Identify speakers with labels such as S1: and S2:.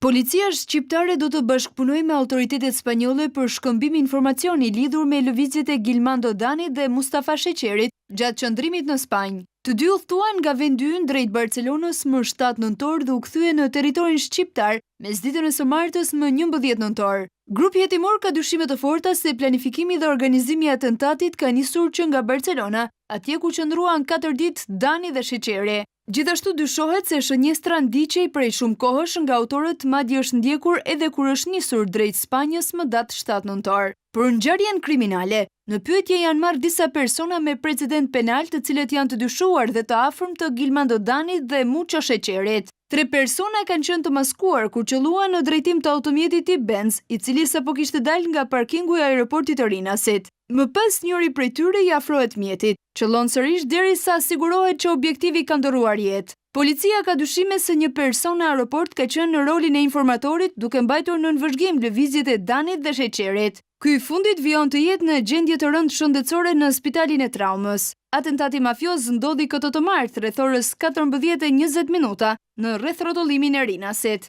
S1: Policia shqiptare do të bashkëpunojë me autoritetet spanjolle për shkëmbim informacioni lidhur me lëvizjet e Gilmando Danit dhe Mustafa Sheqerit gjatë qëndrimit në Spanjë. Të dy udhëtuan nga vendi ynë drejt Barcelonës më 7 nëntor dhe u kthye në territorin shqiptar mesditën e së martës më 11 nëntor. Grupi hetimor ka dyshime të forta se planifikimi dhe organizimi i atentatit ka nisur që nga Barcelona, atje ku qëndruan 4 ditë Dani dhe Sheqeri. Gjithashtu dyshohet se shënjestra ndiqej prej shumë kohësh nga autorët, madje është ndjekur edhe kur është nisur drejt Spanjës më datë 7 nëntor. Për ngjarjen kriminale, në pyetje janë marrë disa persona me precedent penal të cilët janë të dyshuar dhe të afërm të Gilmando Danit dhe Muço Sheqerit. 3 persona kanë qenë të maskuar kur qëlluan në drejtim të automjetit tip Benz, i cili sapo kishte dalë nga parkingu i aeroportit të Rinasit. Më pas njëri prej tyre i afrohet mjetit, qëllon sërish derisa sigurohet që objektivi ka ndëruar jetë. Policia ka dyshime se një person në aeroport ka qenë në rolin e informatorit duke mbajtur në nënvëzhgim lëvizjet e Danit dhe Sheqerit. Ky i fundit vijon të jetë në gjendje të rëndë shëndetësore në spitalin e traumës. Atentati mafioz ndodhi këtë të martë rreth orës 14:20 në rreth rrotullimin e Rinasit.